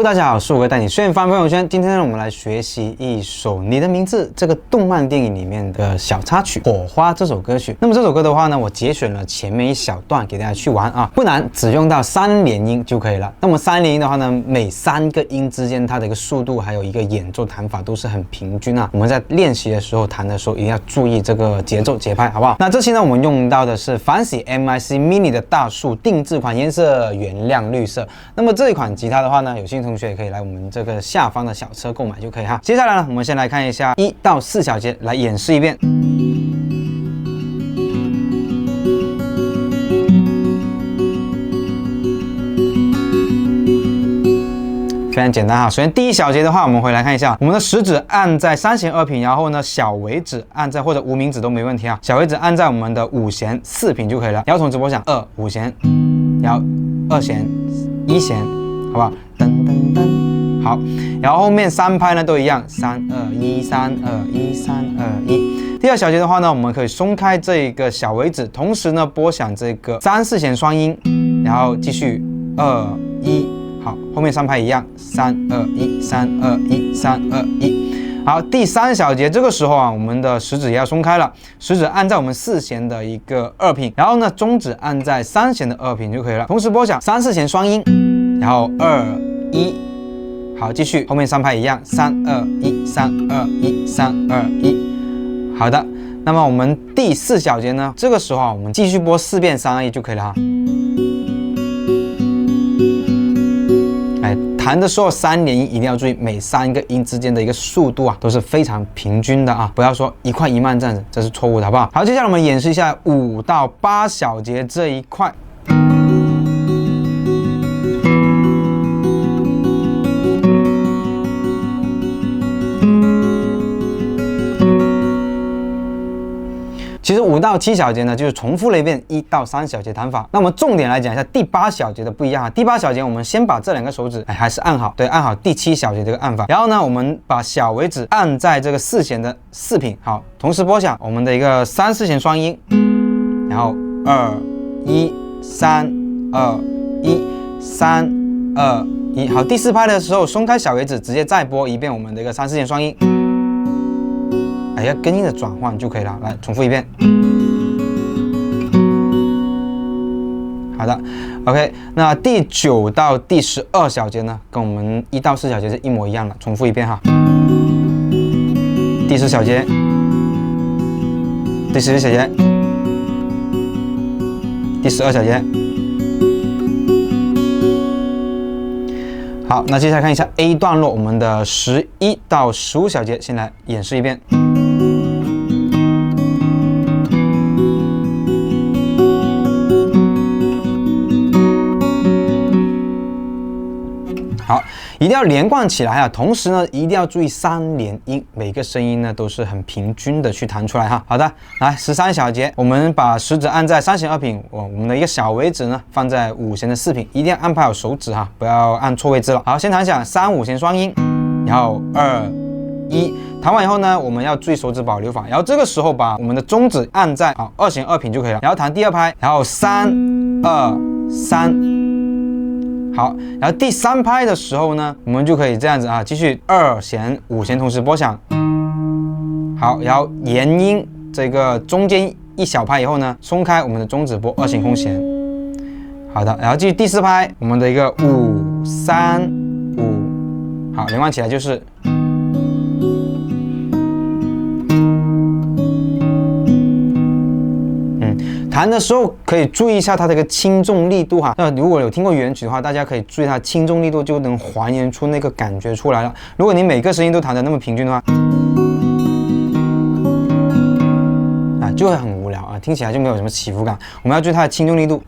大家好，我是我哥，带你顺翻朋友圈。今天呢，我们来学习一首《你的名字》这个动漫电影里面的小插曲《火花》这首歌曲。那么这首歌的话呢，我节选了前面一小段给大家去玩啊，不难，只用到3连音就可以了。那么3连音的话呢，每3个音之间它的一个速度还有一个演奏弹法都是很平均啊。我们在练习的时候弹的时候一定要注意这个节奏节拍，好不好？那这期呢，我们用到的是 Fancy MIC Mini 的大树定制款颜色原亮绿色。那么这一款吉他的话呢，有兴趣同学也可以来我们这个下方的小车购买就可以哈。接下来呢，我们先来看一下1到4小节，来演示一遍。非常简单哈。首先第1小节的话，我们回来看一下，我们的食指按在3弦2品，然后呢小尾指按在或者无名指都没问题啊，小尾指按在我们的5弦4品就可以了。然后从直播响2、5弦，然后2弦、1弦，好不好？噔噔噔，好。然后后面3拍呢都一样，3、2、1、3、2、1、3、2、1。第2小节的话呢，我们可以松开这个小尾指，同时呢拨响这个3、4弦双音，然后继续2、1。好，后面3拍一样，3、2、1、3、2、1、3、2、1。好，第3小节这个时候啊，我们的食指也要松开了，食指按在我们4弦的一个2品，然后呢中指按在3弦的2品就可以了。同时拨响3、4弦双音，然后2、1。好，继续后面3拍一样，3、2、1、3、2、1、3、2、1。好的，那么我们第4小节呢，这个时候啊，我们继续拨4遍3、2、1就可以了哈。弹的时候3连音一定要注意，每3个音之间的一个速度啊都是非常平均的啊，不要说一快一慢这样子，这是错误的，好不好？好，接下来我们演示一下5到8小节这一块。其实5到7小节呢，就是重复了一遍1到3小节弹法。那我们重点来讲一下第8小节的不一样啊。第8小节我们先把这2个手指还是按好，对，按好第7小节这个按法。然后呢，我们把小尾指按在这个4弦的4品，好，同时拨响我们的一个3、4弦双音，然后2、1、3、2、1、3、2、1。好，第4拍的时候松开小尾指，直接再拨一遍我们的一个3、4弦双音。要根音的转换就可以了。来，重复一遍。好的 ，OK。那第9到第12小节呢，跟我们1到4小节是一模一样的。重复一遍哈。第10小节，第11小节，第12小节。好，那接下来看一下 A 段落，我们的11到15小节，先来演示一遍。好，一定要连贯起来啊！同时呢，一定要注意3连音，每个声音呢都是很平均的去弹出来哈。好的，来13小节，我们把食指按在3弦2品，我们的一个小尾指呢放在5弦的4品，一定要安排好手指哈，不要按错位置了。好，先弹响3、5弦双音，然后2、1。弹完以后呢，我们要注意手指保留法，然后这个时候把我们的中指按在2弦2品就可以了，然后弹第2拍，然后3、2、3。好，然后第3拍的时候呢，我们就可以这样子啊，继续2弦、5弦同时拨响。好，然后延音这个中间一小拍以后呢，松开我们的中指拨2弦空弦。好的，然后继续第4拍，我们的一个5、3、5，好，连贯起来就是。弹的时候可以注意一下它的一个轻重力度哈。那如果有听过原曲的话，大家可以注意它轻重力度，就能还原出那个感觉出来了。如果你每个声音都弹得那么平均的话，就会很无聊啊，听起来就没有什么起伏感。我们要注意它的轻重力度，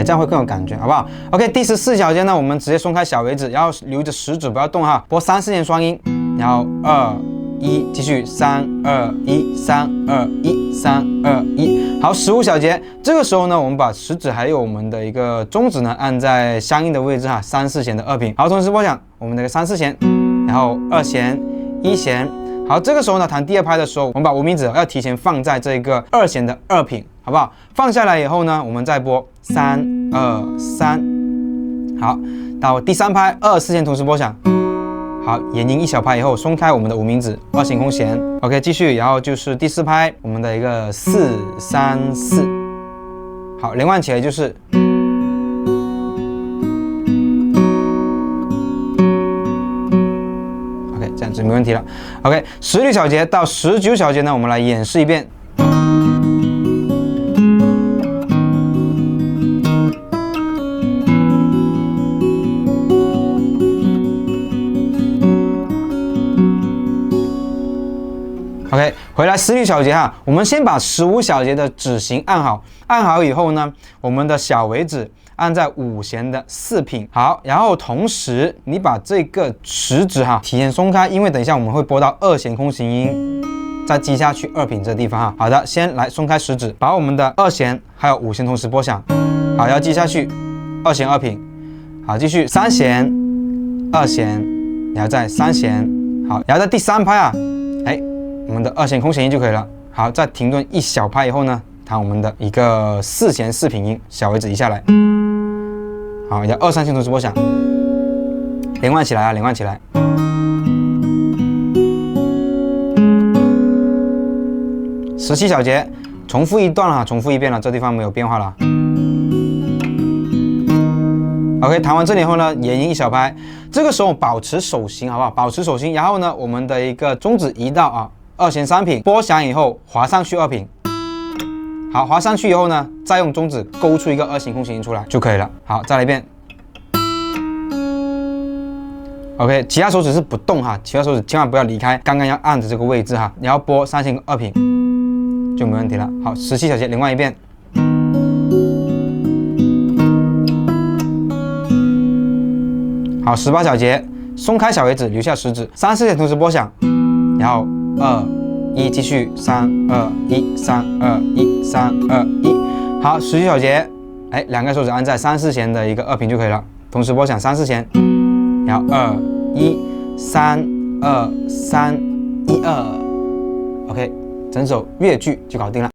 这样会更有感觉，好不好 ？OK， 第14小节呢，我们直接松开小尾指，然后留着食指不要动哈，拨3、4弦双音，然后2、1，继续3、2、1、3、2、1、3、2、1。好，15小节，这个时候呢，我们把食指还有我们的一个中指呢按在相应的位置哈，3、4弦的2品。好，同时拨响我们的3、4弦，然后2弦、1弦。好，这个时候呢，弹第2拍的时候，我们把无名指要提前放在这个2弦的2品，好不好？放下来以后呢，我们再拨3、2、3，好，到第3拍2、4弦同时拨响。好，延音1小拍以后，松开我们的无名指，2弦空弦。OK， 继续，然后就是第4拍，我们的一个4、3、4。好，连贯起来就是。OK， 这样子没问题了。OK， 16小节到19小节呢，我们来演示一遍。OK， 回来16小节哈，我们先把15小节的指型按好，按好以后呢，我们的小尾指按在5弦的4品。好，然后同时你把这个食指哈提前松开，因为等一下我们会拨到2弦空行音，再击下去2品这地方哈。好的，先来松开食指，把我们的2弦还有5弦同时拨响。好，要击下去2弦2品。好，继续3弦2弦，然后再3弦。好，然后在第3拍啊，我们的2弦空弦音就可以了。好，再停顿1小拍以后呢，弹我们的一个4弦4品音，小尾指移下来。好，要2、3弦同时拨响，连贯起来啊，连贯起来。17小节，重复一段了，重复一遍了，这地方没有变化了。OK， 弹完这里以后呢，延音1小拍，这个时候保持手型，好不好？保持手型，然后呢，我们的一个中指移到2弦3品，拨响以后滑上去2品。好，滑上去以后呢，再用中指勾出一个2弦空弦音出来就可以了。好，再来一遍。OK， 其他手指是不动哈，其他手指千万不要离开刚刚要按的这个位置哈，你要拨3弦2品就没问题了。好，17小节连贯一遍。好，18小节，松开小尾指，留下食指，3、4弦同时拨响，然后2、1，继续3、2、1、3、2、1、3、2、1。好，19小节，2个手指按在3、4弦的一个2品就可以了，同时拨响3、4弦，然后2、1、3、2、3、1、2。OK， 整首乐句就搞定了。